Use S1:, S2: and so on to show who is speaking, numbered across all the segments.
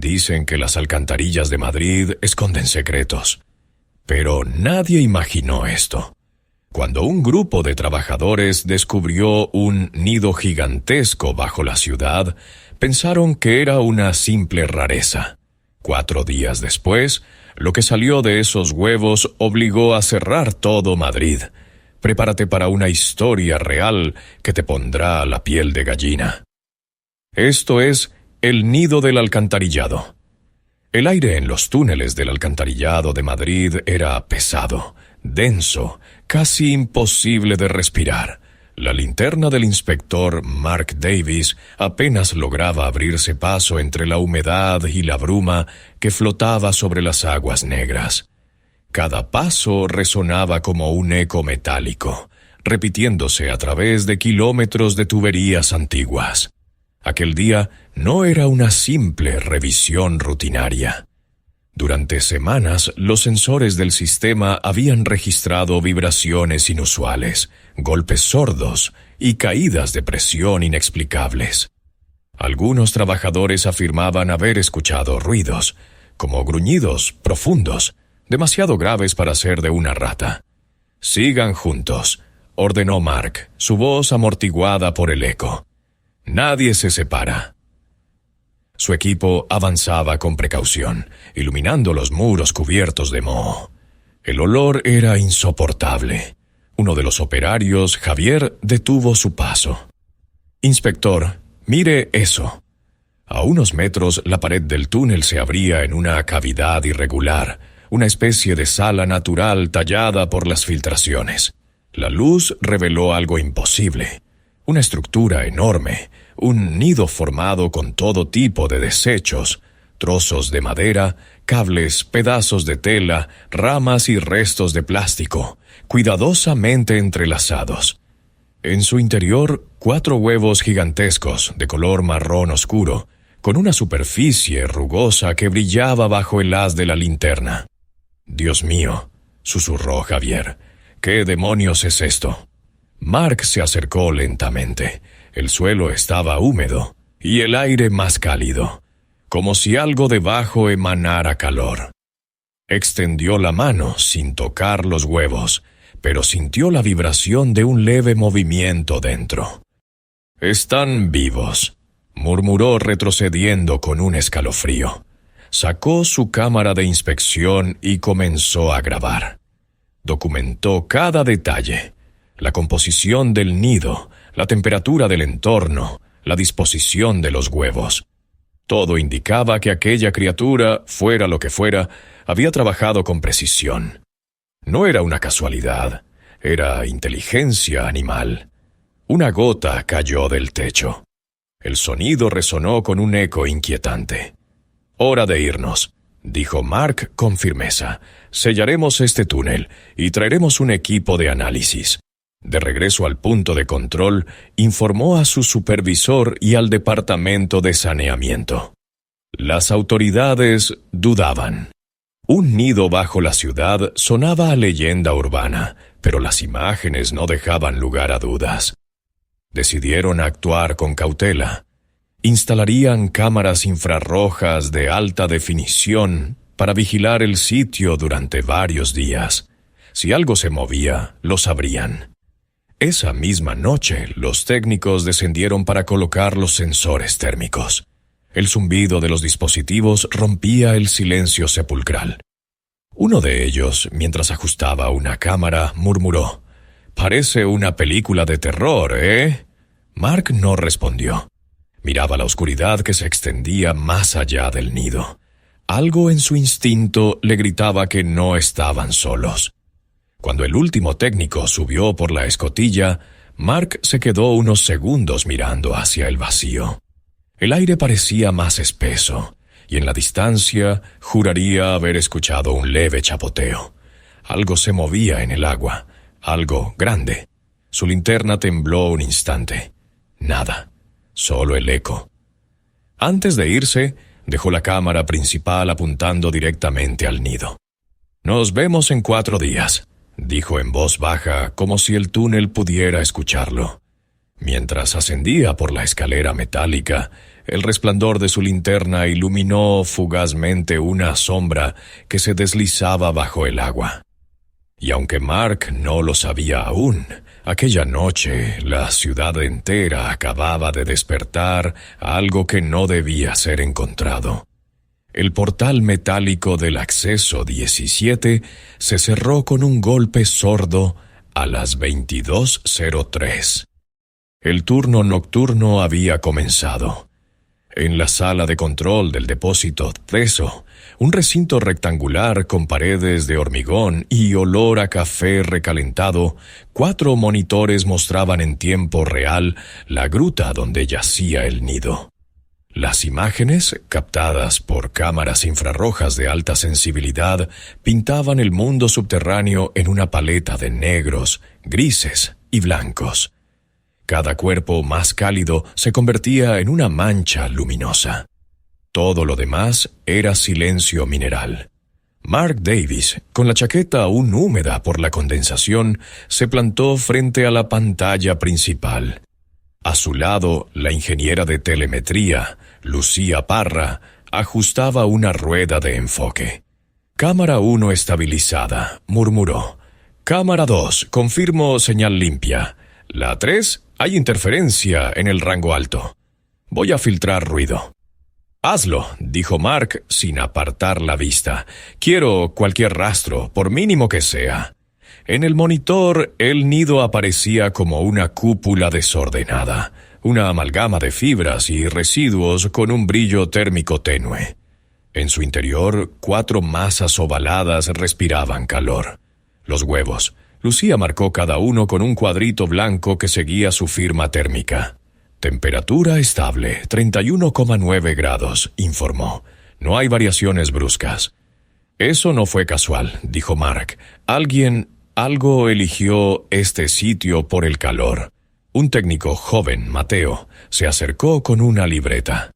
S1: Dicen que las alcantarillas de Madrid esconden secretos. Pero nadie imaginó esto. Cuando un grupo de trabajadores descubrió un nido gigantesco bajo la ciudad, pensaron que era una simple rareza. 4 días después, lo que salió de esos huevos obligó a cerrar todo Madrid. Prepárate para una historia real que te pondrá la piel de gallina. Esto es el nido del alcantarillado. El aire en los túneles del alcantarillado de Madrid era pesado, denso, casi imposible de respirar. La linterna del inspector Mark Davis apenas lograba abrirse paso entre la humedad y la bruma que flotaba sobre las aguas negras. Cada paso resonaba como un eco metálico, repitiéndose a través de kilómetros de tuberías antiguas. Aquel día no era una simple revisión rutinaria. Durante semanas, los sensores del sistema habían registrado vibraciones inusuales, golpes sordos y caídas de presión inexplicables. Algunos trabajadores afirmaban haber escuchado ruidos, como gruñidos profundos, demasiado graves para ser de una rata. «Sigan juntos», ordenó Mark, su voz amortiguada por el eco. «Nadie se separa». Su equipo avanzaba con precaución, iluminando los muros cubiertos de moho. El olor era insoportable. Uno de los operarios, Javier, detuvo su paso. «Inspector, mire eso». A unos metros, la pared del túnel se abría en una cavidad irregular, una especie de sala natural tallada por las filtraciones. La luz reveló algo imposible. Una estructura enorme, un nido formado con todo tipo de desechos, trozos de madera, cables, pedazos de tela, ramas y restos de plástico, cuidadosamente entrelazados. En su interior, 4 huevos gigantescos de color marrón oscuro, con una superficie rugosa que brillaba bajo el haz de la linterna. «Dios mío», susurró Javier, «¿qué demonios es esto?». Mark se acercó lentamente. El suelo estaba húmedo y el aire más cálido, como si algo debajo emanara calor. Extendió la mano sin tocar los huevos, pero sintió la vibración de un leve movimiento dentro. «Están vivos», murmuró retrocediendo con un escalofrío. Sacó su cámara de inspección y comenzó a grabar. Documentó cada detalle: la composición del nido, la temperatura del entorno, la disposición de los huevos. Todo indicaba que aquella criatura, fuera lo que fuera, había trabajado con precisión. No era una casualidad, era inteligencia animal. Una gota cayó del techo. El sonido resonó con un eco inquietante. «Hora de irnos», dijo Mark con firmeza. «Sellaremos este túnel y traeremos un equipo de análisis». De regreso al punto de control, informó a su supervisor y al departamento de saneamiento. Las autoridades dudaban. Un nido bajo la ciudad sonaba a leyenda urbana, pero las imágenes no dejaban lugar a dudas. Decidieron actuar con cautela. Instalarían cámaras infrarrojas de alta definición para vigilar el sitio durante varios días. Si algo se movía, lo sabrían. Esa misma noche, los técnicos descendieron para colocar los sensores térmicos. El zumbido de los dispositivos rompía el silencio sepulcral. Uno de ellos, mientras ajustaba una cámara, murmuró: «Parece una película de terror, ¿eh?». Mark no respondió. Miraba la oscuridad que se extendía más allá del nido. Algo en su instinto le gritaba que no estaban solos. Cuando el último técnico subió por la escotilla, Mark se quedó unos segundos mirando hacia el vacío. El aire parecía más espeso, y en la distancia juraría haber escuchado un leve chapoteo. Algo se movía en el agua, algo grande. Su linterna tembló un instante. Nada, solo el eco. Antes de irse, dejó la cámara principal apuntando directamente al nido. «Nos vemos en 4 días», dijo en voz baja, como si el túnel pudiera escucharlo. Mientras ascendía por la escalera metálica, El resplandor de su linterna iluminó fugazmente una sombra que se deslizaba bajo el agua. Y aunque Mark no lo sabía aún, aquella noche la ciudad entera acababa de despertar a algo que no debía ser encontrado. El portal metálico del acceso 17 se cerró con un golpe sordo a las 22:03. El turno nocturno había comenzado. En la sala de control del depósito Teso, un recinto rectangular con paredes de hormigón y olor a café recalentado, 4 monitores mostraban en tiempo real la gruta donde yacía el nido. Las imágenes, captadas por cámaras infrarrojas de alta sensibilidad, pintaban el mundo subterráneo en una paleta de negros, grises y blancos. Cada cuerpo más cálido se convertía en una mancha luminosa. Todo lo demás era silencio mineral. Mark Davis, con la chaqueta aún húmeda por la condensación, se plantó frente a la pantalla principal. A su lado, la ingeniera de telemetría, Lucía Parra, ajustaba una rueda de enfoque. «Cámara 1 estabilizada», murmuró. «Cámara 2, confirmo señal limpia. La 3, hay interferencia en el rango alto. Voy a filtrar ruido». «Hazlo», dijo Mark sin apartar la vista. «Quiero cualquier rastro, por mínimo que sea». En el monitor, el nido aparecía como una cúpula desordenada, una amalgama de fibras y residuos con un brillo térmico tenue. En su interior, 4 masas ovaladas respiraban calor. Los huevos. Lucía marcó cada uno con un cuadrito blanco que seguía su firma térmica. «Temperatura estable, 31,9 grados», informó. «No hay variaciones bruscas». «Eso no fue casual», dijo Mark. Algo eligió este sitio por el calor». Un técnico joven, Mateo, se acercó con una libreta.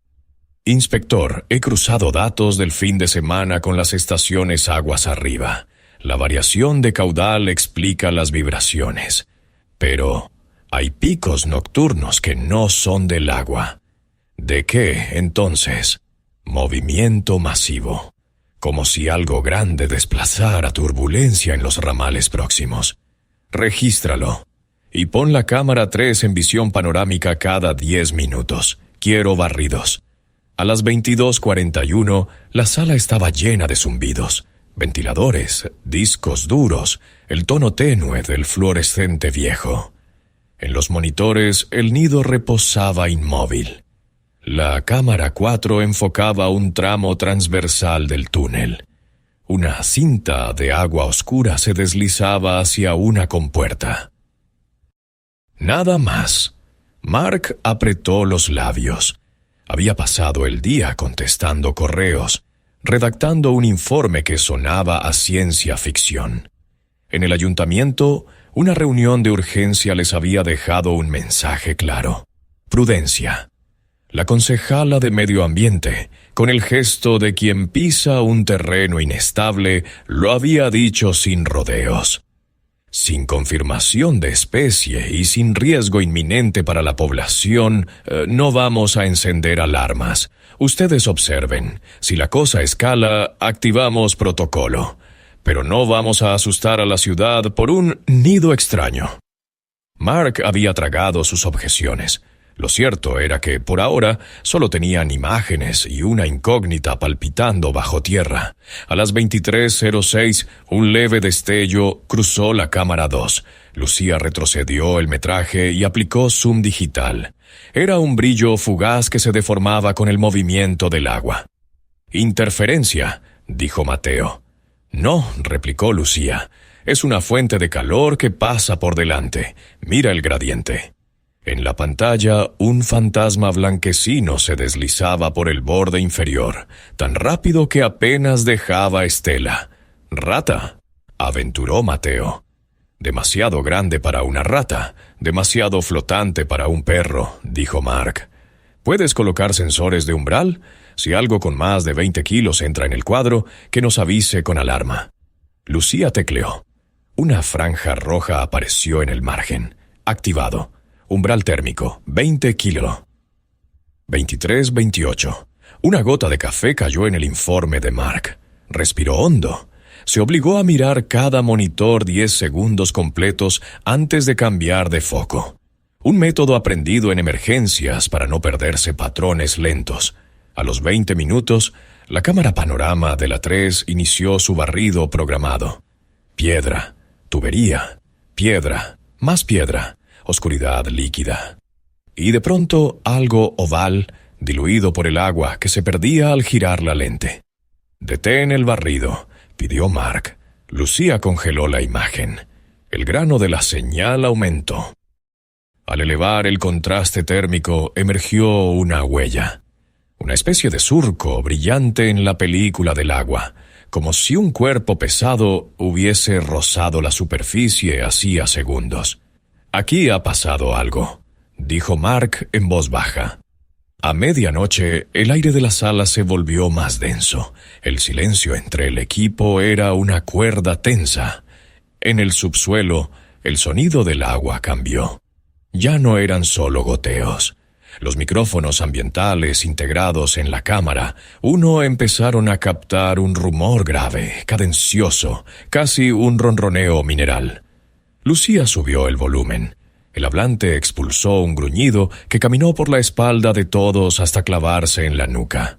S1: «Inspector, he cruzado datos del fin de semana con las estaciones aguas arriba. La variación de caudal explica las vibraciones. Pero hay picos nocturnos que no son del agua. ¿De qué, entonces? Movimiento masivo. Como si algo grande desplazara turbulencia en los ramales próximos. Regístralo. Y pon la cámara 3 en visión panorámica cada 10 minutos. Quiero barridos». A las 22:41, la sala estaba llena de zumbidos, ventiladores, discos duros, el tono tenue del fluorescente viejo. En los monitores, el nido reposaba inmóvil. La cámara 4 enfocaba un tramo transversal del túnel. Una cinta de agua oscura se deslizaba hacia una compuerta. Nada más. Mark apretó los labios. Había pasado el día contestando correos, redactando un informe que sonaba a ciencia ficción. En el ayuntamiento, una reunión de urgencia les había dejado un mensaje claro. Prudencia. La concejala de Medio Ambiente, con el gesto de quien pisa un terreno inestable, lo había dicho sin rodeos. Sin confirmación de especie y sin riesgo inminente para la población, no vamos a encender alarmas. Ustedes observen. Si la cosa escala, activamos protocolo. Pero no vamos a asustar a la ciudad por un nido extraño. Mark había tragado sus objeciones. Lo cierto era que, por ahora, solo tenían imágenes y una incógnita palpitando bajo tierra. A las 23:06, un leve destello cruzó la cámara 2. Lucía retrocedió el metraje y aplicó zoom digital. Era un brillo fugaz que se deformaba con el movimiento del agua. «Interferencia», dijo Mateo. «No», replicó Lucía. «Es una fuente de calor que pasa por delante. Mira el gradiente». En la pantalla, un fantasma blanquecino se deslizaba por el borde inferior, tan rápido que apenas dejaba estela. «Rata», aventuró Mateo. «Demasiado grande para una rata, demasiado flotante para un perro», dijo Mark. «¿Puedes colocar sensores de umbral? Si algo con más de 20 kilos entra en el cuadro, que nos avise con alarma». Lucía tecleó. Una franja roja apareció en el margen. «Activado. Umbral térmico, 20 kilos». 23:28. Una gota de café cayó en el informe de Mark. Respiró hondo. Se obligó a mirar cada monitor 10 segundos completos antes de cambiar de foco. Un método aprendido en emergencias para no perderse patrones lentos. A los 20 minutos, la cámara panorama de la 3 inició su barrido programado. Piedra, tubería, piedra, más piedra, oscuridad líquida. Y de pronto algo oval, diluido por el agua que se perdía al girar la lente. «Detén el barrido», pidió Mark. Lucía congeló la imagen. El grano de la señal aumentó. Al elevar el contraste térmico, emergió una huella. Una especie de surco brillante en la película del agua, como si un cuerpo pesado hubiese rozado la superficie hacía segundos. «Aquí ha pasado algo», dijo Mark en voz baja. A medianoche, el aire de la sala se volvió más denso. El silencio entre el equipo era una cuerda tensa. En el subsuelo, el sonido del agua cambió. Ya no eran solo goteos. Los micrófonos ambientales integrados en la cámara, empezaron a captar un rumor grave, cadencioso, casi un ronroneo mineral. Lucía subió el volumen. El hablante expulsó un gruñido que caminó por la espalda de todos hasta clavarse en la nuca.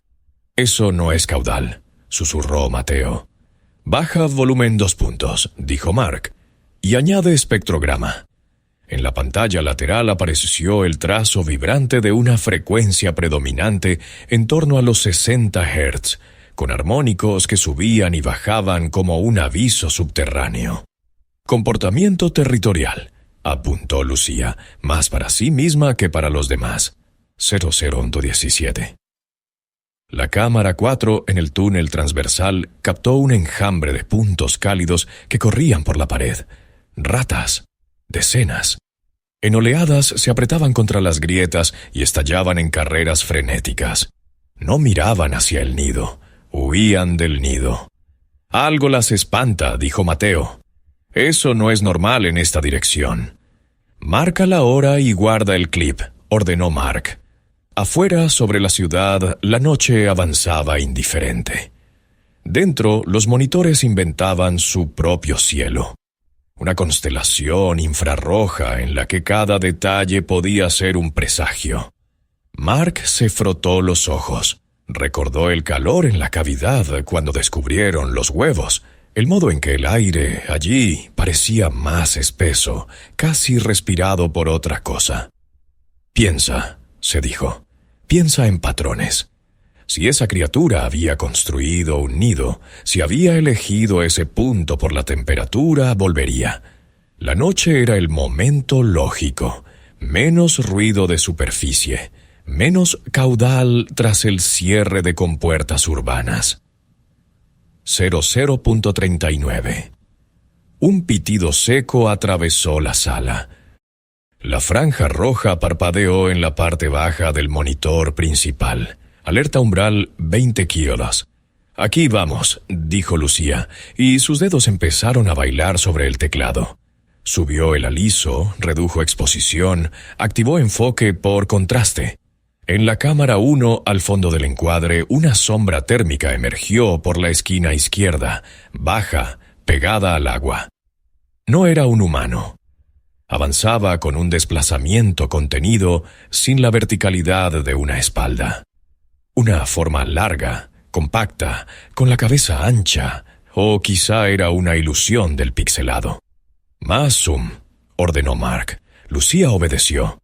S1: «Eso no es caudal», susurró Mateo. «Baja volumen 2 puntos», dijo Mark, «y añade espectrograma». En la pantalla lateral apareció el trazo vibrante de una frecuencia predominante en torno a los 60 Hz, con armónicos que subían y bajaban como un aviso subterráneo. «Comportamiento territorial», apuntó Lucía, más para sí misma que para los demás. 00.17. La cámara 4 en el túnel transversal captó un enjambre de puntos cálidos que corrían por la pared. Ratas. Decenas. En oleadas se apretaban contra las grietas y estallaban en carreras frenéticas. No miraban hacia el nido. Huían del nido. «Algo las espanta», dijo Mateo. «Eso no es normal en esta dirección». «Marca la hora y guarda el clip», ordenó Mark. Afuera, sobre la ciudad, la noche avanzaba indiferente. Dentro, los monitores inventaban su propio cielo. Una constelación infrarroja en la que cada detalle podía ser un presagio. Mark se frotó los ojos. Recordó el calor en la cavidad cuando descubrieron los huevos. El modo en que el aire allí parecía más espeso, casi respirado por otra cosa. «Piensa», se dijo, «piensa en patrones. Si esa criatura había construido un nido, si había elegido ese punto por la temperatura, volvería. La noche era el momento lógico, menos ruido de superficie, menos caudal tras el cierre de compuertas urbanas». 00.39. Un pitido seco atravesó la sala. La franja roja parpadeó en la parte baja del monitor principal. Alerta umbral 20 kilos. «Aquí vamos», dijo Lucía, y sus dedos empezaron a bailar sobre el teclado. Subió el aliso, redujo exposición, activó enfoque por contraste. En la cámara 1, al fondo del encuadre, una sombra térmica emergió por la esquina izquierda, baja, pegada al agua. No era un humano. Avanzaba con un desplazamiento contenido, sin la verticalidad de una espalda. Una forma larga, compacta, con la cabeza ancha, o quizá era una ilusión del pixelado. «Más zoom», ordenó Mark. Lucía obedeció.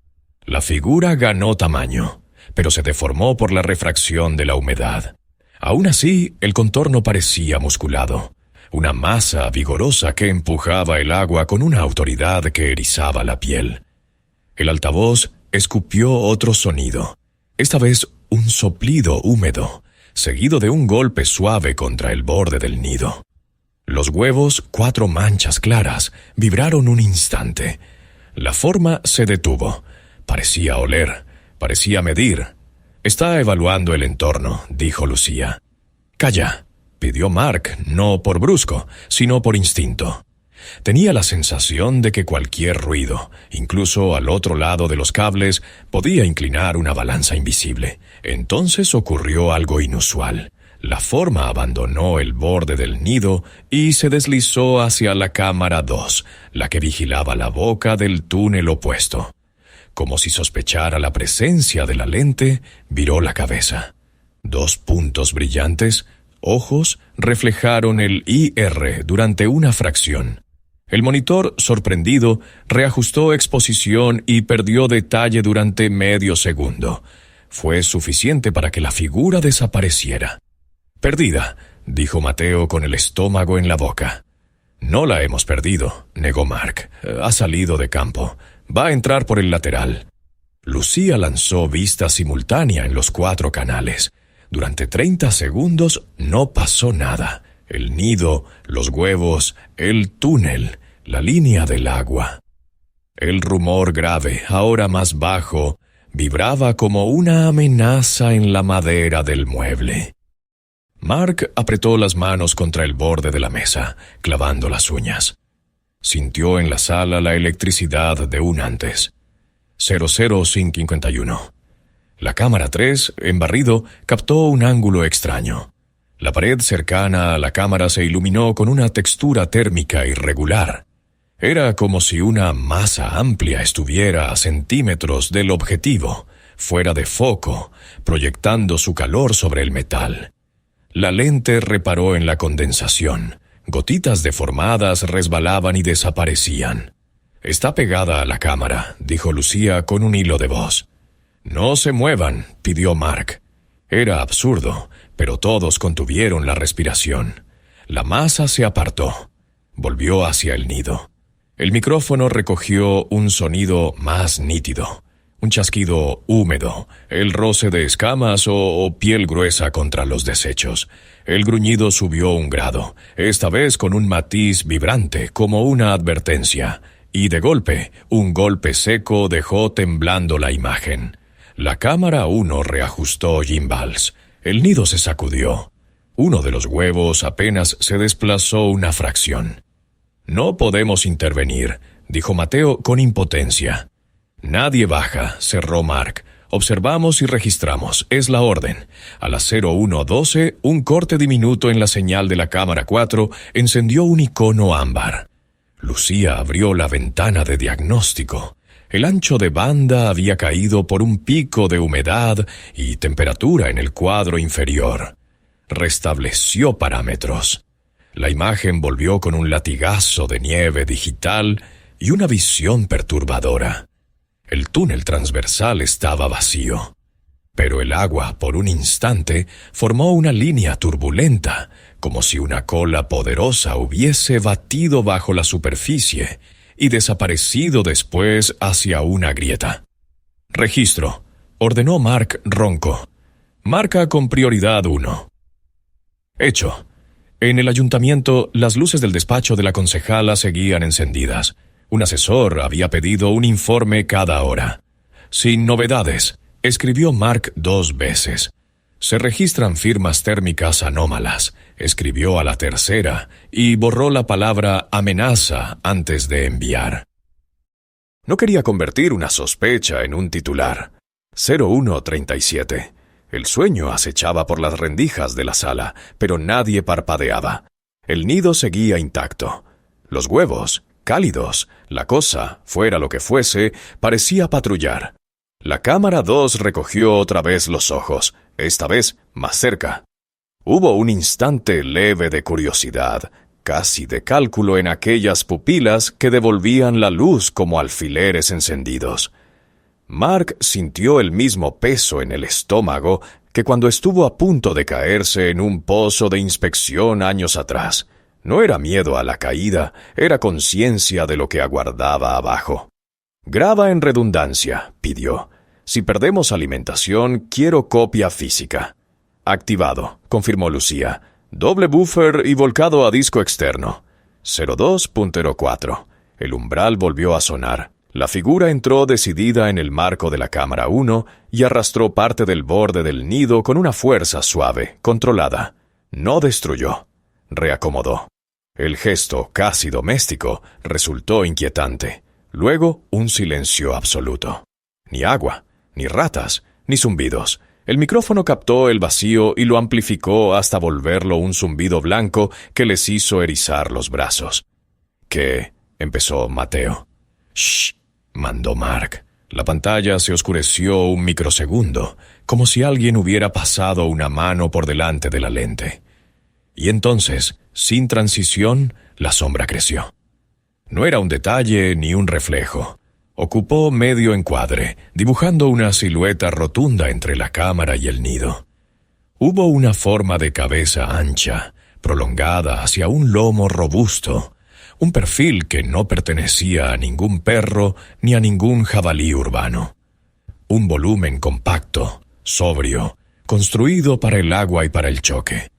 S1: La figura ganó tamaño, pero se deformó por la refracción de la humedad. Aún así, el contorno parecía musculado, una masa vigorosa que empujaba el agua con una autoridad que erizaba la piel. El altavoz escupió otro sonido, esta vez un soplido húmedo, seguido de un golpe suave contra el borde del nido. Los huevos, 4 manchas claras, vibraron un instante. La forma se detuvo. Parecía oler. Parecía medir. «Está evaluando el entorno», dijo Lucía. «Calla», pidió Mark, no por brusco, sino por instinto. Tenía la sensación de que cualquier ruido, incluso al otro lado de los cables, podía inclinar una balanza invisible. Entonces ocurrió algo inusual. La forma abandonó el borde del nido y se deslizó hacia la cámara 2, la que vigilaba la boca del túnel opuesto. Como si sospechara la presencia de la lente, viró la cabeza. 2 puntos brillantes, ojos, reflejaron el IR durante una fracción. El monitor, sorprendido, reajustó exposición y perdió detalle durante medio segundo. Fue suficiente para que la figura desapareciera. «Perdida», dijo Mateo con el estómago en la boca. «No la hemos perdido», negó Mark. «Ha salido de campo. Va a entrar por el lateral». Lucía lanzó vista simultánea en los 4 canales. Durante 30 segundos no pasó nada. El nido, los huevos, el túnel, la línea del agua. El rumor grave, ahora más bajo, vibraba como una amenaza en la madera del mueble. Mark apretó las manos contra el borde de la mesa, clavando las uñas. Sintió en la sala la electricidad de un antes. 00551. La cámara 3, en barrido, captó un ángulo extraño. La pared cercana a la cámara se iluminó con una textura térmica irregular. Era como si una masa amplia estuviera a centímetros del objetivo, fuera de foco, proyectando su calor sobre el metal. La lente reparó en la condensación. Gotitas deformadas resbalaban y desaparecían. «Está pegada a la cámara», dijo Lucía con un hilo de voz. «No se muevan», pidió Mark. Era absurdo, pero todos contuvieron la respiración. La masa se apartó. Volvió hacia el nido. El micrófono recogió un sonido más nítido. Un chasquido húmedo, el roce de escamas o piel gruesa contra los desechos. El gruñido subió 1 grado, esta vez con un matiz vibrante, como una advertencia. Y de golpe, un golpe seco dejó temblando la imagen. La cámara 1 reajustó gimbals. El nido se sacudió. Uno de los huevos apenas se desplazó una fracción. «No podemos intervenir», dijo Mateo con impotencia. «Nadie baja», cerró Mark. «Observamos y registramos. Es la orden». A las 01:12, un corte diminuto en la señal de la cámara 4 encendió un icono ámbar. Lucía abrió la ventana de diagnóstico. El ancho de banda había caído por un pico de humedad y temperatura en el cuadro inferior. Restableció parámetros. La imagen volvió con un latigazo de nieve digital y una visión perturbadora. El túnel transversal estaba vacío, pero el agua, por un instante, formó una línea turbulenta, como si una cola poderosa hubiese batido bajo la superficie y desaparecido después hacia una grieta. «Registro», ordenó Mark ronco. «Marca con prioridad 1». «Hecho». En el ayuntamiento, las luces del despacho de la concejala seguían encendidas. Un asesor había pedido un informe cada hora. «Sin novedades», escribió Mark 2 veces. «Se registran firmas térmicas anómalas», escribió a la tercera y borró la palabra amenaza antes de enviar. No quería convertir una sospecha en un titular. 01:37. El sueño acechaba por las rendijas de la sala, pero nadie parpadeaba. El nido seguía intacto. Los huevos, cálidos, la cosa, fuera lo que fuese, parecía patrullar. La cámara 2 recogió otra vez los ojos, esta vez más cerca. Hubo un instante leve de curiosidad, casi de cálculo en aquellas pupilas que devolvían la luz como alfileres encendidos. Mark sintió el mismo peso en el estómago que cuando estuvo a punto de caerse en un pozo de inspección años atrás. No era miedo a la caída, era conciencia de lo que aguardaba abajo. «Graba en redundancia», pidió. «Si perdemos alimentación, quiero copia física». «Activado», confirmó Lucía. «Doble buffer y volcado a disco externo». 02.04. El umbral volvió a sonar. La figura entró decidida en el marco de la cámara 1 y arrastró parte del borde del nido con una fuerza suave, controlada. No destruyó. Reacomodó. El gesto, casi doméstico, resultó inquietante. Luego, un silencio absoluto. Ni agua, ni ratas, ni zumbidos. El micrófono captó el vacío y lo amplificó hasta volverlo un zumbido blanco que les hizo erizar los brazos. «¿Qué?» empezó Mateo. «Shh», mandó Mark. La pantalla se oscureció un microsegundo, como si alguien hubiera pasado una mano por delante de la lente. Y entonces, sin transición, la sombra creció. No era un detalle ni un reflejo. Ocupó medio encuadre, dibujando una silueta rotunda entre la cámara y el nido. Hubo una forma de cabeza ancha, prolongada hacia un lomo robusto, un perfil que no pertenecía a ningún perro ni a ningún jabalí urbano. Un volumen compacto, sobrio, construido para el agua y para el choque.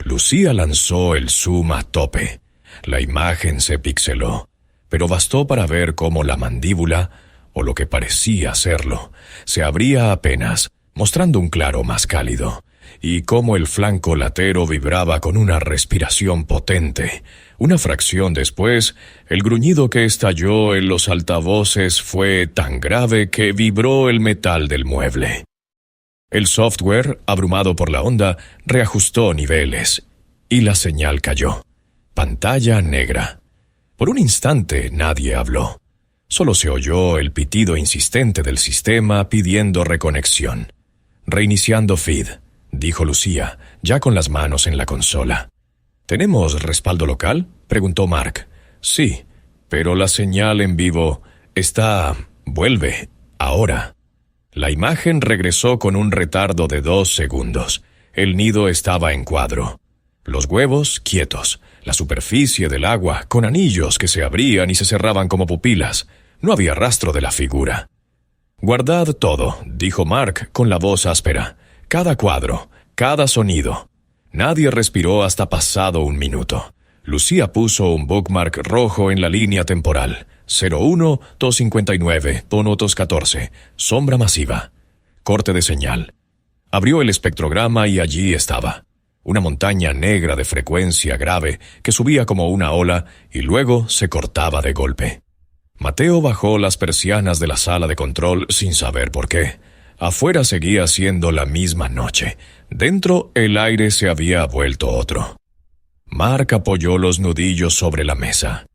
S1: Lucía lanzó el zoom a tope. La imagen se pixeló, pero bastó para ver cómo la mandíbula, o lo que parecía serlo, se abría apenas, mostrando un claro más cálido, y cómo el flanco latero vibraba con una respiración potente. Una fracción después, el gruñido que estalló en los altavoces fue tan grave que vibró el metal del mueble. El software, abrumado por la onda, reajustó niveles, y la señal cayó. Pantalla negra. Por un instante nadie habló. Solo se oyó el pitido insistente del sistema pidiendo reconexión. «Reiniciando feed», dijo Lucía, ya con las manos en la consola. «¿Tenemos respaldo local?», preguntó Mark. «Sí, pero la señal en vivo vuelve, ahora». La imagen regresó con un retardo de 2 segundos. El nido estaba en cuadro. Los huevos quietos, la superficie del agua con anillos que se abrían y se cerraban como pupilas. No había rastro de la figura. «Guardad todo», dijo Mark con la voz áspera. «Cada cuadro, cada sonido». Nadie respiró hasta pasado un minuto. Lucía puso un bookmark rojo en la línea temporal. 01-259, sombra masiva. Corte de señal. Abrió el espectrograma y allí estaba. Una montaña negra de frecuencia grave que subía como una ola y luego se cortaba de golpe. Mateo bajó las persianas de la sala de control sin saber por qué. Afuera seguía siendo la misma noche. Dentro el aire se había vuelto otro. Mark apoyó los nudillos sobre la mesa.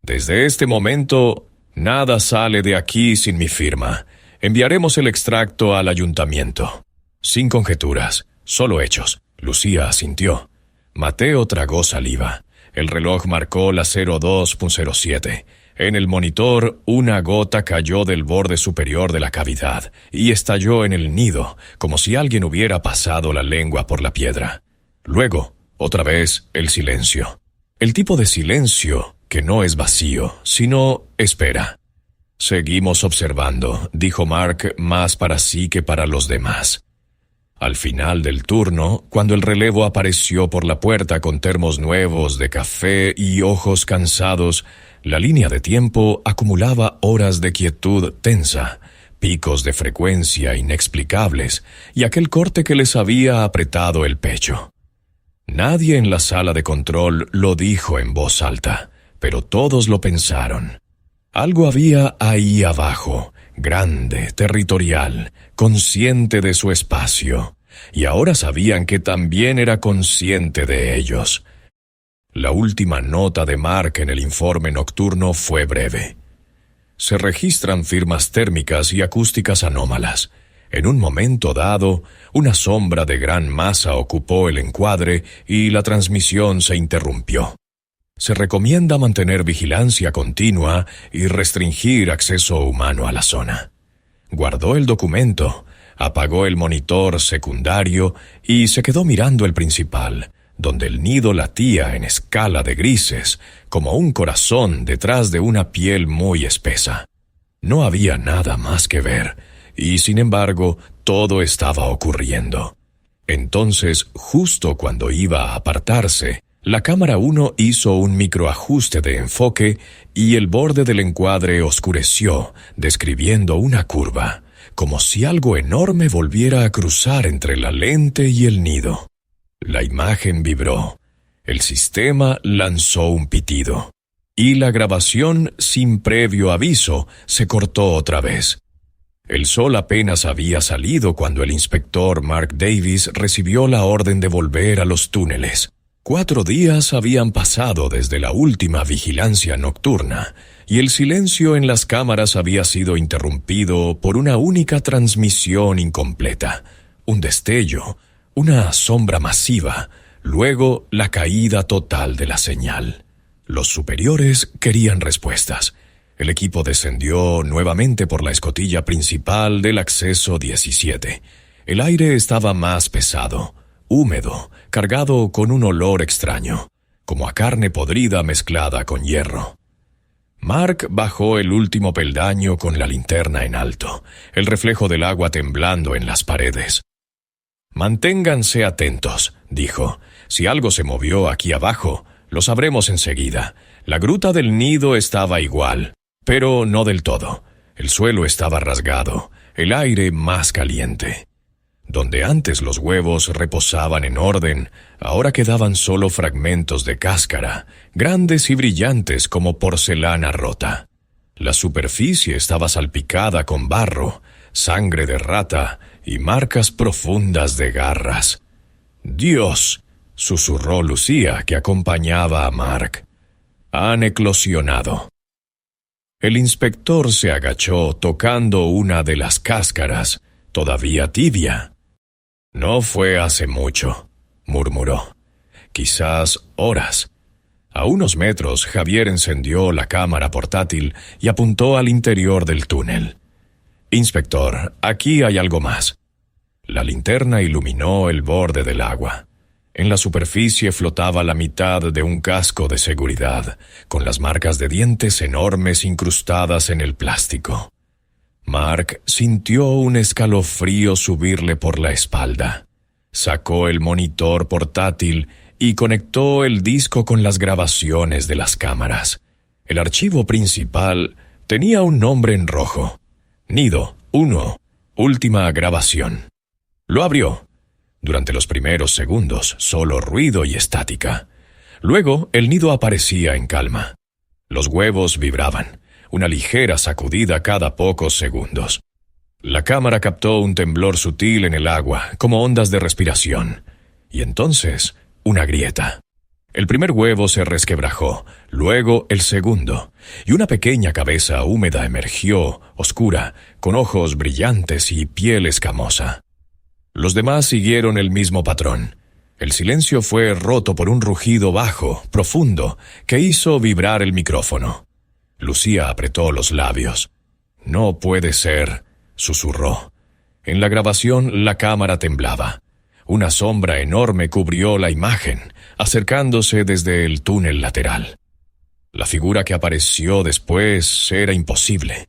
S1: «Desde este momento, nada sale de aquí sin mi firma. Enviaremos el extracto al ayuntamiento». Sin conjeturas, solo hechos. Lucía asintió. Mateo tragó saliva. El reloj marcó las 02:07. En el monitor, una gota cayó del borde superior de la cavidad y estalló en el nido, como si alguien hubiera pasado la lengua por la piedra. Luego, otra vez, el silencio. El tipo de silencio que no es vacío, sino espera. «Seguimos observando», dijo Mark más para sí que para los demás. Al final del turno, cuando el relevo apareció por la puerta con termos nuevos de café y ojos cansados, la línea de tiempo acumulaba horas de quietud tensa, picos de frecuencia inexplicables y aquel corte que les había apretado el pecho. Nadie en la sala de control lo dijo en voz alta, pero todos lo pensaron. Algo había ahí abajo, grande, territorial, consciente de su espacio, y ahora sabían que también era consciente de ellos. La última nota de Mark en el informe nocturno fue breve. Se registran firmas térmicas y acústicas anómalas. En un momento dado, una sombra de gran masa ocupó el encuadre y la transmisión se interrumpió. Se recomienda mantener vigilancia continua y restringir acceso humano a la zona. Guardó el documento, apagó el monitor secundario y se quedó mirando el principal, donde el nido latía en escala de grises, como un corazón detrás de una piel muy espesa. No había nada más que ver, y sin embargo, todo estaba ocurriendo. Entonces, justo cuando iba a apartarse, la cámara 1 hizo un microajuste de enfoque y el borde del encuadre oscureció, describiendo una curva, como si algo enorme volviera a cruzar entre la lente y el nido. La imagen vibró. El sistema lanzó un pitido, y la grabación, sin previo aviso, se cortó otra vez. El sol apenas había salido cuando el inspector Mark Davis recibió la orden de volver a los túneles. 4 días habían pasado desde la última vigilancia nocturna, y el silencio en las cámaras había sido interrumpido por una única transmisión incompleta, un destello, una sombra masiva, luego la caída total de la señal. Los superiores querían respuestas. El equipo descendió nuevamente por la escotilla principal del acceso 17. El aire estaba más pesado, húmedo, cargado con un olor extraño, como a carne podrida mezclada con hierro. Mark bajó el último peldaño con la linterna en alto, el reflejo del agua temblando en las paredes. «Manténganse atentos», dijo. «Si algo se movió aquí abajo, lo sabremos enseguida. La gruta del nido estaba igual, pero no del todo. El suelo estaba rasgado, el aire más caliente. Donde antes los huevos reposaban en orden, ahora quedaban solo fragmentos de cáscara, grandes y brillantes como porcelana rota. La superficie estaba salpicada con barro, sangre de rata y marcas profundas de garras. «Dios», susurró Lucía, que acompañaba a Mark. «Han eclosionado». El inspector se agachó tocando una de las cáscaras, todavía tibia. «No fue hace mucho», murmuró. «Quizás horas». A unos metros, Javier encendió la cámara portátil y apuntó al interior del túnel. «Inspector, aquí hay algo más». La linterna iluminó el borde del agua. En la superficie flotaba la mitad de un casco de seguridad, con las marcas de dientes enormes incrustadas en el plástico. Mark sintió un escalofrío subirle por la espalda. Sacó el monitor portátil y conectó el disco con las grabaciones de las cámaras. El archivo principal tenía un nombre en rojo: Nido 1, última grabación. Lo abrió. Durante los primeros segundos, solo ruido y estática. Luego, el nido aparecía en calma. Los huevos vibraban, una ligera sacudida cada pocos segundos. La cámara captó un temblor sutil en el agua, como ondas de respiración. Y entonces, una grieta. El primer huevo se resquebrajó, luego el segundo, y una pequeña cabeza húmeda emergió, oscura, con ojos brillantes y piel escamosa. Los demás siguieron el mismo patrón. El silencio fue roto por un rugido bajo, profundo, que hizo vibrar el micrófono. Lucía apretó los labios. «No puede ser», susurró. En la grabación la cámara temblaba. Una sombra enorme cubrió la imagen, acercándose desde el túnel lateral. La figura que apareció después era imposible.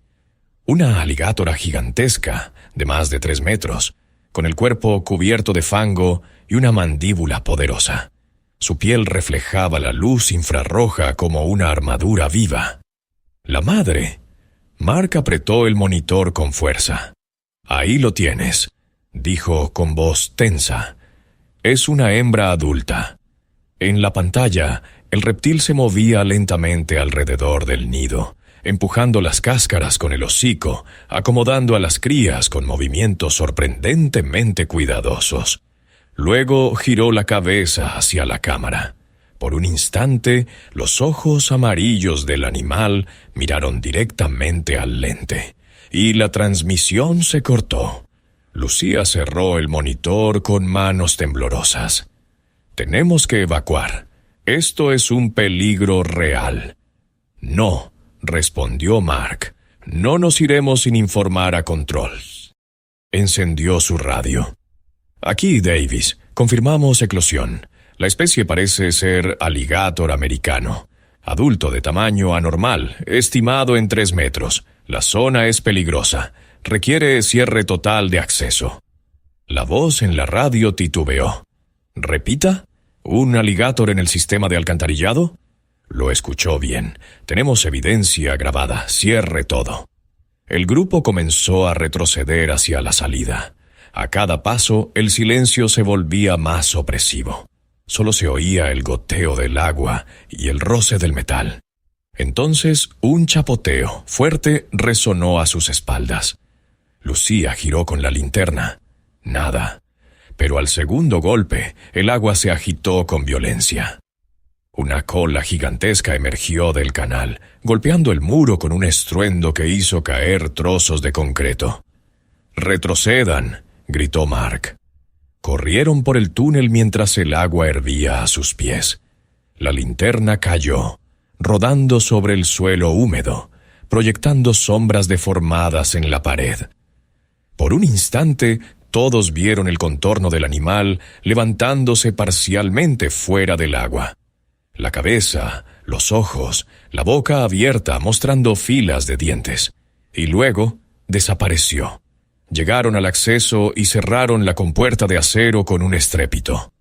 S1: Una aligátora gigantesca, de más de 3 metros, con el cuerpo cubierto de fango y una mandíbula poderosa. Su piel reflejaba la luz infrarroja como una armadura viva. «La madre». Mark apretó el monitor con fuerza. «Ahí lo tienes», dijo con voz tensa. «Es una hembra adulta». En la pantalla, el reptil se movía lentamente alrededor del nido, empujando las cáscaras con el hocico, acomodando a las crías con movimientos sorprendentemente cuidadosos. Luego giró la cabeza hacia la cámara. Por un instante, los ojos amarillos del animal miraron directamente al lente, y la transmisión se cortó. Lucía cerró el monitor con manos temblorosas. «Tenemos que evacuar. Esto es un peligro real». «No», respondió Mark. «No nos iremos sin informar a control». Encendió su radio. «Aquí, Davis. Confirmamos eclosión. La especie parece ser alligator americano. Adulto de tamaño anormal, estimado en 3 metros. La zona es peligrosa. Requiere cierre total de acceso». La voz en la radio titubeó. «¿Repita? ¿Un alligator en el sistema de alcantarillado?» Lo escuchó bien. «Tenemos evidencia grabada. Cierre todo». El grupo comenzó a retroceder hacia la salida. A cada paso, el silencio se volvía más opresivo. Solo se oía el goteo del agua y el roce del metal. Entonces, un chapoteo fuerte resonó a sus espaldas. Lucía giró con la linterna. Nada. Pero al segundo golpe, el agua se agitó con violencia. Una cola gigantesca emergió del canal, golpeando el muro con un estruendo que hizo caer trozos de concreto. «¡Retrocedan!», gritó Mark. Corrieron por el túnel mientras el agua hervía a sus pies. La linterna cayó, rodando sobre el suelo húmedo, proyectando sombras deformadas en la pared. Por un instante, todos vieron el contorno del animal levantándose parcialmente fuera del agua. La cabeza, los ojos, la boca abierta mostrando filas de dientes. Y luego desapareció. Llegaron al acceso y cerraron la compuerta de acero con un estrépito.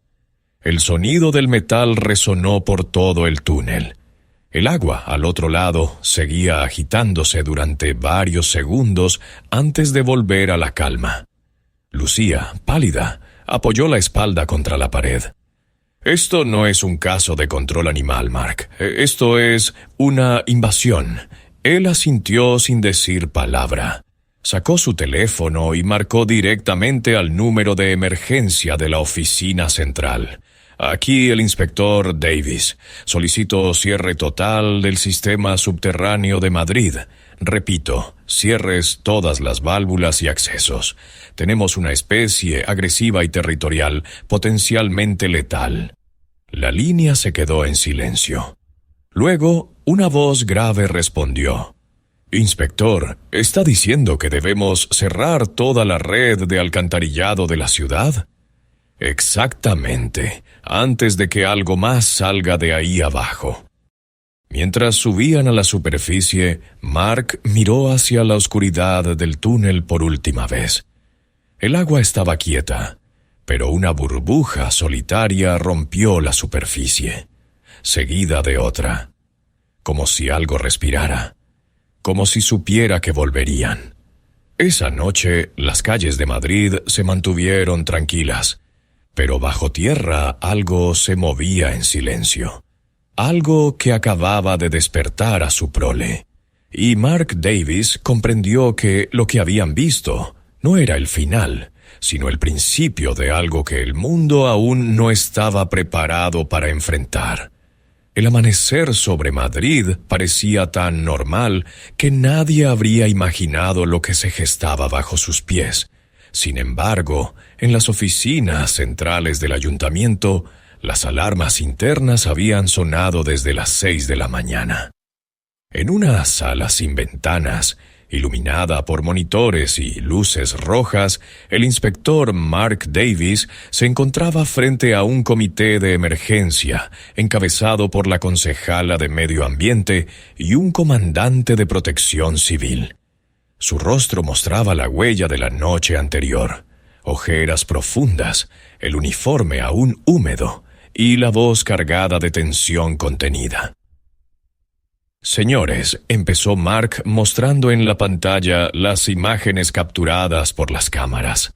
S1: El sonido del metal resonó por todo el túnel. El agua al otro lado seguía agitándose durante varios segundos antes de volver a la calma. Lucía, pálida, apoyó la espalda contra la pared. «Esto no es un caso de control animal, Mark. Esto es una invasión». Él asintió sin decir palabra. Sacó su teléfono y marcó directamente al número de emergencia de la oficina central. «Aquí el inspector Davis. Solicito cierre total del sistema subterráneo de Madrid. Repito, cierres todas las válvulas y accesos. Tenemos una especie agresiva y territorial, potencialmente letal». La línea se quedó en silencio. Luego, una voz grave respondió. «Inspector, ¿está diciendo que debemos cerrar toda la red de alcantarillado de la ciudad?» «Exactamente, antes de que algo más salga de ahí abajo». Mientras subían a la superficie, Mark miró hacia la oscuridad del túnel por última vez. El agua estaba quieta, pero una burbuja solitaria rompió la superficie, seguida de otra, como si algo respirara, como si supiera que volverían. Esa noche, las calles de Madrid se mantuvieron tranquilas, pero bajo tierra algo se movía en silencio. Algo que acababa de despertar a su prole. Y Mark Davis comprendió que lo que habían visto no era el final, sino el principio de algo que el mundo aún no estaba preparado para enfrentar. El amanecer sobre Madrid parecía tan normal que nadie habría imaginado lo que se gestaba bajo sus pies. Sin embargo, en las oficinas centrales del ayuntamiento, las alarmas internas habían sonado desde las 6 de la mañana. En una sala sin ventanas, iluminada por monitores y luces rojas, el inspector Mark Davis se encontraba frente a un comité de emergencia, encabezado por la concejala de Medio Ambiente y un comandante de Protección Civil. Su rostro mostraba la huella de la noche anterior, ojeras profundas, el uniforme aún húmedo y la voz cargada de tensión contenida. «Señores», empezó Mark mostrando en la pantalla las imágenes capturadas por las cámaras.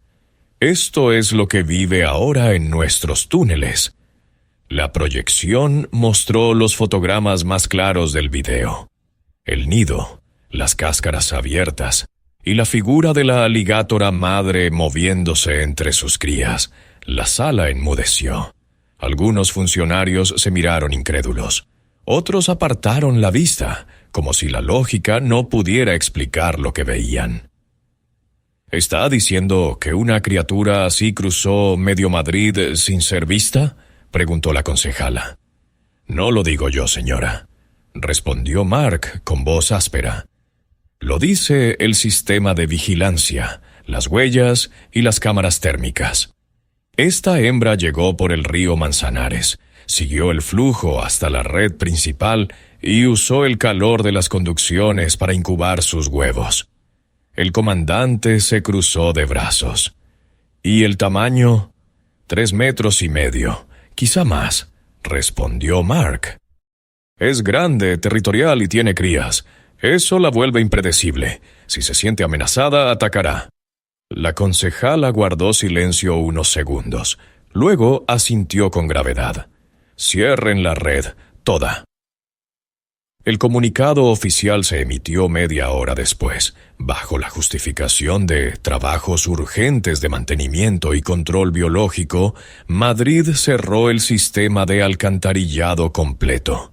S1: «Esto es lo que vive ahora en nuestros túneles». La proyección mostró los fotogramas más claros del video. El nido, las cáscaras abiertas y la figura de la aligátora madre moviéndose entre sus crías. La sala enmudeció. Algunos funcionarios se miraron incrédulos. Otros apartaron la vista, como si la lógica no pudiera explicar lo que veían. ¿Está diciendo que una criatura así cruzó medio Madrid sin ser vista?, preguntó la concejala. «No lo digo yo, señora», respondió Mark con voz áspera. «Lo dice el sistema de vigilancia, las huellas y las cámaras térmicas. Esta hembra llegó por el río Manzanares, siguió el flujo hasta la red principal y usó el calor de las conducciones para incubar sus huevos. El comandante se cruzó de brazos. ¿Y el tamaño? 3,5 metros, quizá más», respondió Mark. «Es grande, territorial y tiene crías. Eso la vuelve impredecible. Si se siente amenazada, atacará». La concejala guardó silencio unos segundos. Luego asintió con gravedad. «Cierren la red, toda». El comunicado oficial se emitió media hora después, bajo la justificación de trabajos urgentes de mantenimiento y control biológico. Madrid cerró el sistema de alcantarillado completo.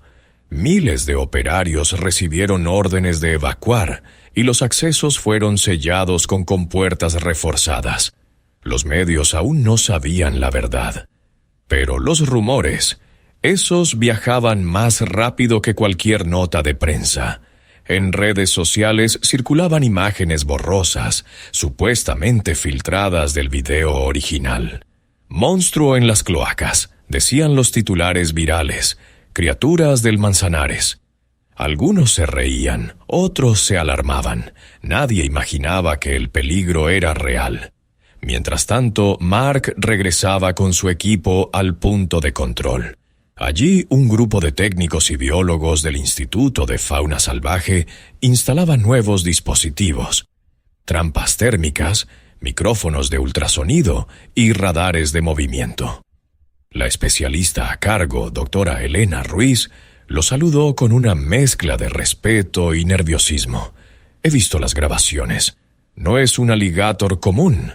S1: Miles de operarios recibieron órdenes de evacuar y los accesos fueron sellados con compuertas reforzadas. Los medios aún no sabían la verdad. Pero los rumores, esos viajaban más rápido que cualquier nota de prensa. En redes sociales circulaban imágenes borrosas, supuestamente filtradas del video original. «Monstruo en las cloacas», decían los titulares virales. «Criaturas del Manzanares». Algunos se reían, otros se alarmaban. Nadie imaginaba que el peligro era real. Mientras tanto, Mark regresaba con su equipo al punto de control. Allí, un grupo de técnicos y biólogos del Instituto de Fauna Salvaje instalaba nuevos dispositivos: trampas térmicas, micrófonos de ultrasonido y radares de movimiento. La especialista a cargo, doctora Elena Ruiz, lo saludó con una mezcla de respeto y nerviosismo. «He visto las grabaciones. No es un alligator común»,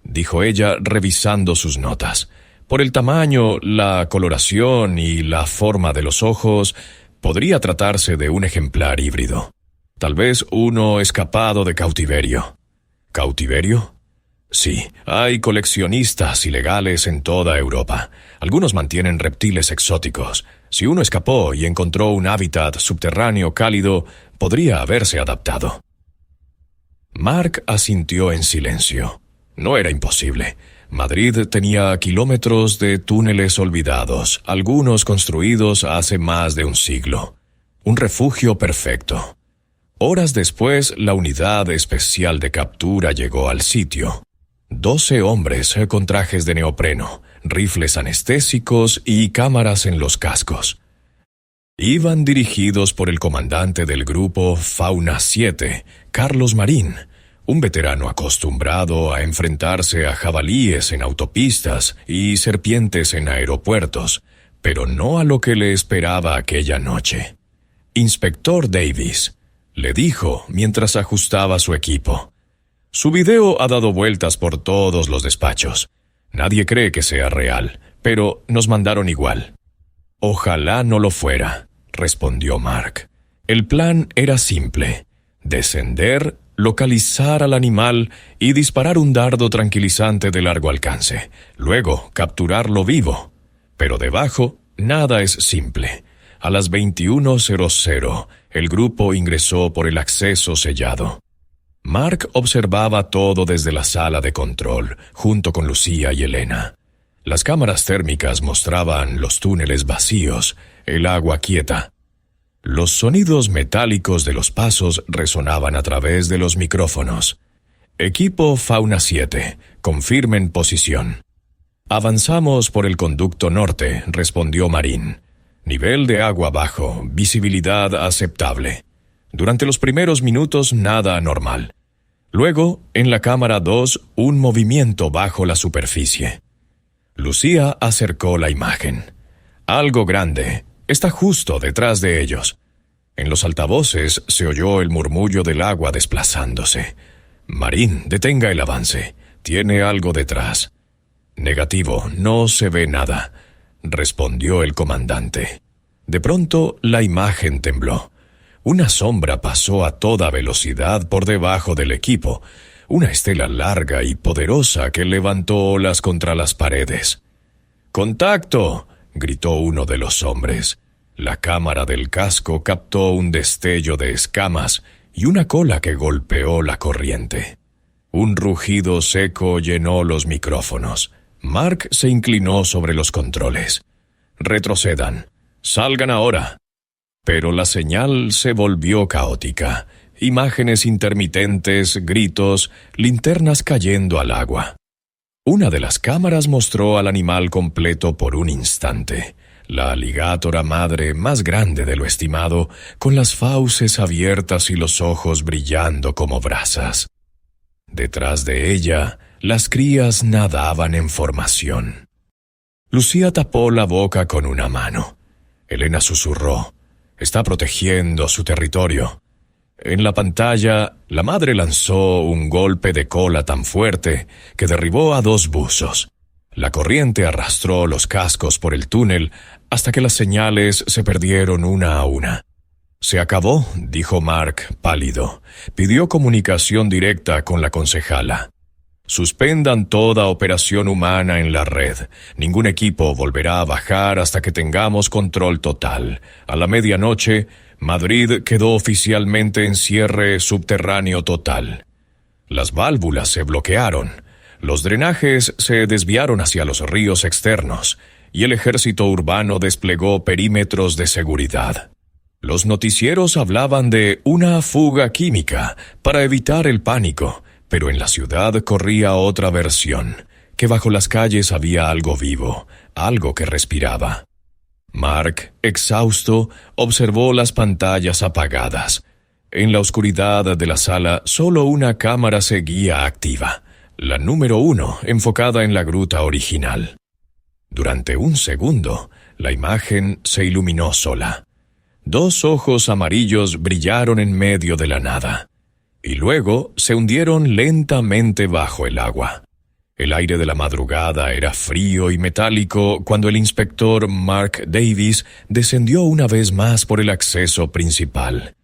S1: dijo ella revisando sus notas. «Por el tamaño, la coloración y la forma de los ojos, podría tratarse de un ejemplar híbrido. Tal vez uno escapado de cautiverio». «¿Cautiverio?» «Sí, hay coleccionistas ilegales en toda Europa. Algunos mantienen reptiles exóticos. Si uno escapó y encontró un hábitat subterráneo cálido, podría haberse adaptado». Mark asintió en silencio. No era imposible. Madrid tenía kilómetros de túneles olvidados, algunos construidos hace más de un siglo. Un refugio perfecto. Horas después, la unidad especial de captura llegó al sitio. 12 hombres con trajes de neopreno, rifles anestésicos y cámaras en los cascos. Iban dirigidos por el comandante del grupo Fauna 7, Carlos Marín, un veterano acostumbrado a enfrentarse a jabalíes en autopistas y serpientes en aeropuertos, pero no a lo que le esperaba aquella noche. «Inspector Davis», le dijo mientras ajustaba su equipo. «Su video ha dado vueltas por todos los despachos. Nadie cree que sea real, pero nos mandaron igual». «Ojalá no lo fuera», respondió Mark. El plan era simple: descender, localizar al animal y disparar un dardo tranquilizante de largo alcance. Luego, capturarlo vivo. Pero debajo, nada es simple. A las 21:00, el grupo ingresó por el acceso sellado. Mark observaba todo desde la sala de control, junto con Lucía y Elena. Las cámaras térmicas mostraban los túneles vacíos, el agua quieta. Los sonidos metálicos de los pasos resonaban a través de los micrófonos. «Equipo Fauna 7, confirmen posición». «Avanzamos por el conducto norte», respondió Marín. «Nivel de agua bajo, visibilidad aceptable. Durante los primeros minutos nada anormal. Luego, en la cámara 2, un movimiento bajo la superficie». Lucía acercó la imagen. «Algo grande. Está justo detrás de ellos». En los altavoces se oyó el murmullo del agua desplazándose. «Marín, detenga el avance. Tiene algo detrás». «Negativo, no se ve nada», respondió el comandante. De pronto, la imagen tembló. Una sombra pasó a toda velocidad por debajo del equipo, una estela larga y poderosa que levantó olas contra las paredes. «¡Contacto!», gritó uno de los hombres. La cámara del casco captó un destello de escamas y una cola que golpeó la corriente. Un rugido seco llenó los micrófonos. Mark se inclinó sobre los controles. «Retrocedan. Salgan ahora». Pero la señal se volvió caótica. Imágenes intermitentes, gritos, linternas cayendo al agua. Una de las cámaras mostró al animal completo por un instante. La aligátora madre más grande de lo estimado, con las fauces abiertas y los ojos brillando como brasas. Detrás de ella, las crías nadaban en formación. Lucía tapó la boca con una mano. Elena susurró: «Está protegiendo su territorio». En la pantalla, la madre lanzó un golpe de cola tan fuerte que derribó a 2 buzos. La corriente arrastró los cascos por el túnel hasta que las señales se perdieron una a una. «Se acabó», dijo Mark, pálido. Pidió comunicación directa con la concejala. «Suspendan toda operación humana en la red. Ningún equipo volverá a bajar hasta que tengamos control total. A la medianoche, Madrid quedó oficialmente en cierre subterráneo total». Las válvulas se bloquearon, los drenajes se desviaron hacia los ríos externos, y el ejército urbano desplegó perímetros de seguridad. Los noticieros hablaban de una fuga química para evitar el pánico, pero en la ciudad corría otra versión, que bajo las calles había algo vivo, algo que respiraba. Mark, exhausto, observó las pantallas apagadas. En la oscuridad de la sala, solo una cámara seguía activa, la número 1, enfocada en la gruta original. Durante un segundo, la imagen se iluminó sola. 2 ojos amarillos brillaron en medio de la nada, y luego se hundieron lentamente bajo el agua. El aire de la madrugada era frío y metálico cuando el inspector Mark Davis descendió una vez más por el acceso principal.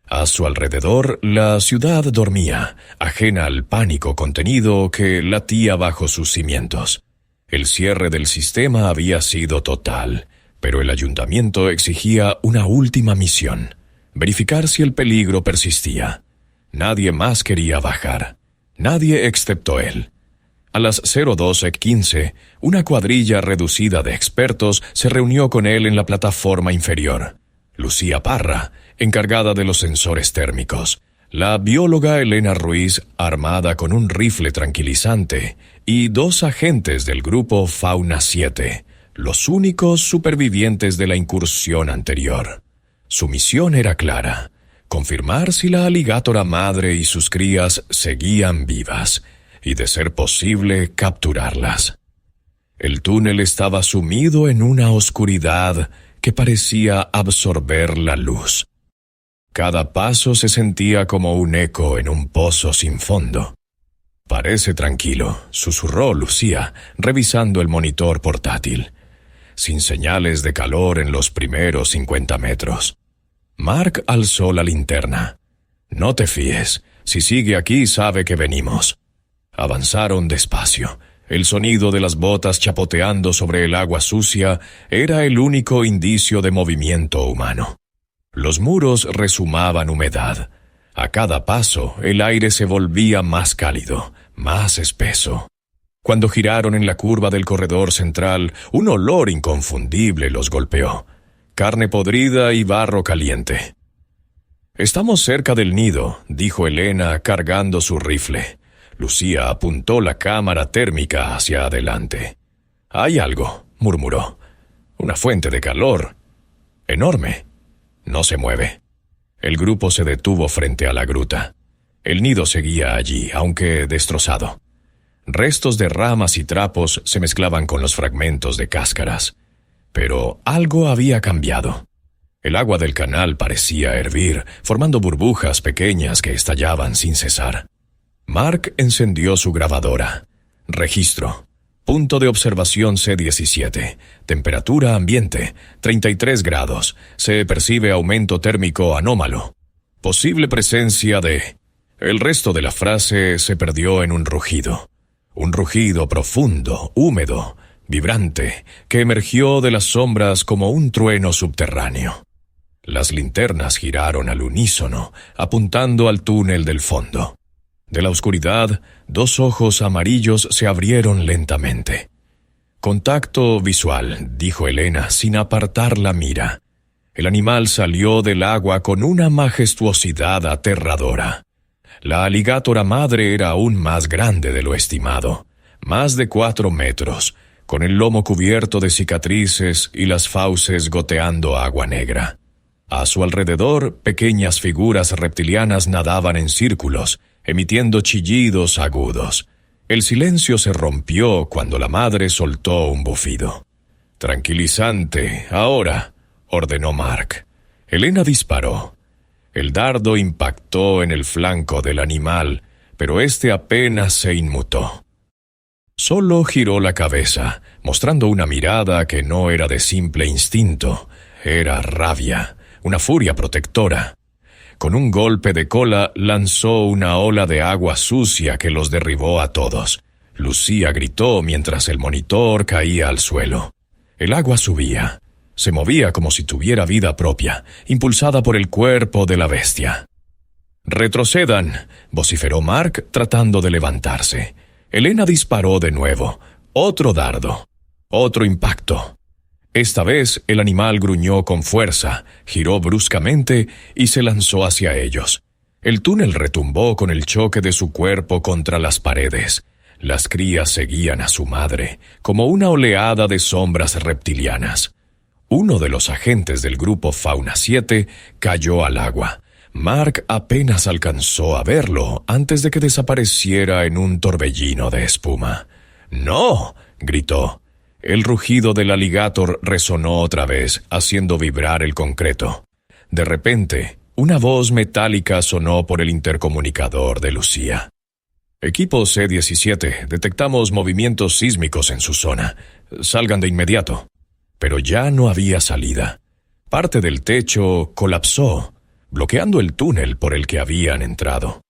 S1: A su alrededor, la ciudad dormía, ajena al pánico contenido que latía bajo sus cimientos. El cierre del sistema había sido total, pero el ayuntamiento exigía una última misión: verificar si el peligro persistía. Nadie más quería bajar, nadie excepto él. A las 02:15, una cuadrilla reducida de expertos se reunió con él en la plataforma inferior. Lucía Parra, encargada de los sensores térmicos, la bióloga Elena Ruiz, armada con un rifle tranquilizante, y 2 agentes del grupo Fauna 7, los únicos supervivientes de la incursión anterior. Su misión era clara: confirmar si la aligátora madre y sus crías seguían vivas, y de ser posible, capturarlas. El túnel estaba sumido en una oscuridad que parecía absorber la luz. Cada paso se sentía como un eco en un pozo sin fondo. «Parece tranquilo», susurró Lucía, revisando el monitor portátil. «Sin señales de calor en los primeros 50 metros». Mark alzó la linterna. «No te fíes. Si sigue aquí, sabe que venimos». Avanzaron despacio. El sonido de las botas chapoteando sobre el agua sucia era el único indicio de movimiento humano. Los muros rezumaban humedad. A cada paso, el aire se volvía más cálido, más espeso. Cuando giraron en la curva del corredor central, un olor inconfundible los golpeó: carne podrida y barro caliente. «Estamos cerca del nido», dijo Elena, cargando su rifle. Lucía apuntó la cámara térmica hacia adelante. «Hay algo», murmuró. «Una fuente de calor. Enorme. No se mueve». El grupo se detuvo frente a la gruta. El nido seguía allí, aunque destrozado. Restos de ramas y trapos se mezclaban con los fragmentos de cáscaras. Pero algo había cambiado. El agua del canal parecía hervir, formando burbujas pequeñas que estallaban sin cesar. Mark encendió su grabadora. Registro. Punto de observación C-17. Temperatura ambiente, 33 grados. Se percibe aumento térmico anómalo. Posible presencia de... El resto de la frase se perdió en un rugido. Un rugido profundo, húmedo, vibrante, que emergió de las sombras como un trueno subterráneo. Las linternas giraron al unísono, apuntando al túnel del fondo. De la oscuridad, 2 ojos amarillos se abrieron lentamente. «Contacto visual», dijo Elena sin apartar la mira. El animal salió del agua con una majestuosidad aterradora. La aligátora madre era aún más grande de lo estimado, más de 4 metros, con el lomo cubierto de cicatrices y las fauces goteando agua negra. A su alrededor, pequeñas figuras reptilianas nadaban en círculos, emitiendo chillidos agudos. El silencio se rompió cuando la madre soltó un bufido. Tranquilizante, ahora, ordenó Mark. Elena disparó. El dardo impactó en el flanco del animal, pero este apenas se inmutó. Solo giró la cabeza, mostrando una mirada que no era de simple instinto, era rabia, una furia protectora. Con un golpe de cola lanzó una ola de agua sucia que los derribó a todos. Lucía gritó mientras el monitor caía al suelo. El agua subía. Se movía como si tuviera vida propia, impulsada por el cuerpo de la bestia. «Retrocedan», vociferó Mark tratando de levantarse. Elena disparó de nuevo. Otro dardo. Otro impacto. Esta vez el animal gruñó con fuerza, giró bruscamente y se lanzó hacia ellos. El túnel retumbó con el choque de su cuerpo contra las paredes. Las crías seguían a su madre, como una oleada de sombras reptilianas. Uno de los agentes del grupo Fauna 7 cayó al agua. Mark apenas alcanzó a verlo antes de que desapareciera en un torbellino de espuma. «¡No!», gritó. El rugido del alligator resonó otra vez, haciendo vibrar el concreto. De repente, una voz metálica sonó por el intercomunicador de Lucía. «Equipo C-17, detectamos movimientos sísmicos en su zona. Salgan de inmediato». Pero ya no había salida. Parte del techo colapsó, bloqueando el túnel por el que habían entrado.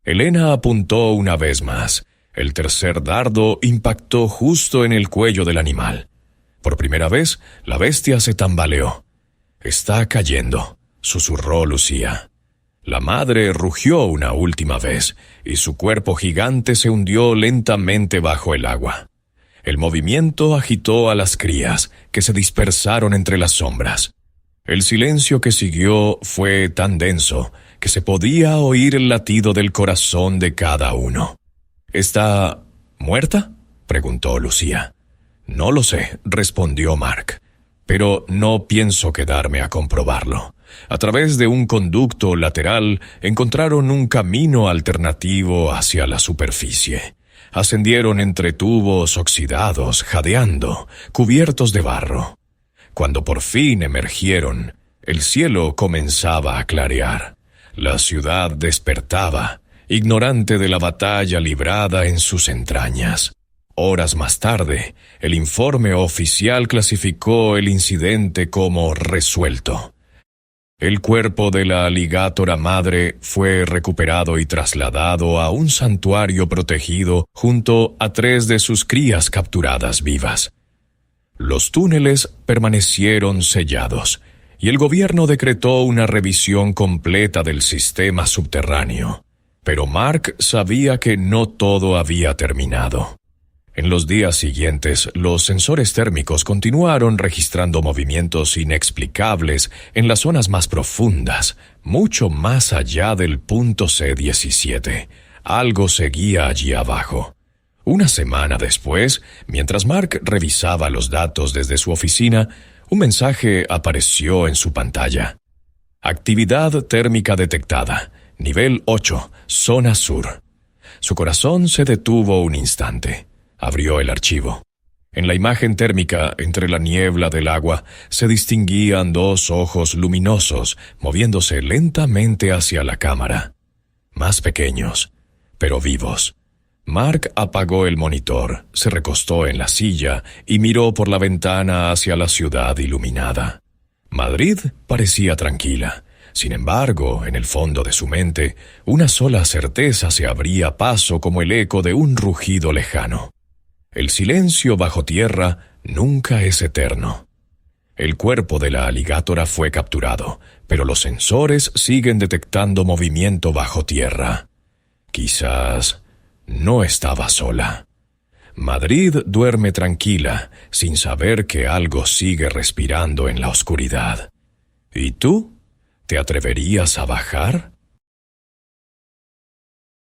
S1: Elena apuntó una vez más. El tercer dardo impactó justo en el cuello del animal. Por primera vez, la bestia se tambaleó. «Está cayendo», susurró Lucía. La madre rugió una última vez, y su cuerpo gigante se hundió lentamente bajo el agua. El movimiento agitó a las crías, que se dispersaron entre las sombras. El silencio que siguió fue tan denso que se podía oír el latido del corazón de cada uno. «¿Está muerta?», preguntó Lucía. «No lo sé», respondió Mark. «Pero no pienso quedarme a comprobarlo». A través de un conducto lateral encontraron un camino alternativo hacia la superficie. Ascendieron entre tubos oxidados, jadeando, cubiertos de barro. Cuando por fin emergieron, el cielo comenzaba a clarear. La ciudad despertaba, ignorante de la batalla librada en sus entrañas. Horas más tarde, el informe oficial clasificó el incidente como resuelto. El cuerpo de la aligátora madre fue recuperado y trasladado a un santuario protegido junto a 3 de sus crías capturadas vivas. Los túneles permanecieron sellados y el gobierno decretó una revisión completa del sistema subterráneo. Pero Mark sabía que no todo había terminado. En los días siguientes, los sensores térmicos continuaron registrando movimientos inexplicables en las zonas más profundas, mucho más allá del punto C-17. Algo seguía allí abajo. Una semana después, mientras Mark revisaba los datos desde su oficina, un mensaje apareció en su pantalla. «Actividad térmica detectada. Nivel 8, zona sur». Su corazón se detuvo un instante. Abrió el archivo. En la imagen térmica, entre la niebla del agua, se distinguían 2 ojos luminosos moviéndose lentamente hacia la cámara. Más pequeños, pero vivos. Mark apagó el monitor, se recostó en la silla y miró por la ventana hacia la ciudad iluminada. Madrid parecía tranquila. Sin embargo, en el fondo de su mente, una sola certeza se abría paso como el eco de un rugido lejano. El silencio bajo tierra nunca es eterno. El cuerpo de la aligátora fue capturado, pero los sensores siguen detectando movimiento bajo tierra. Quizás no estaba sola. Madrid duerme tranquila, sin saber que algo sigue respirando en la oscuridad. ¿Y tú? ¿Te atreverías a bajar?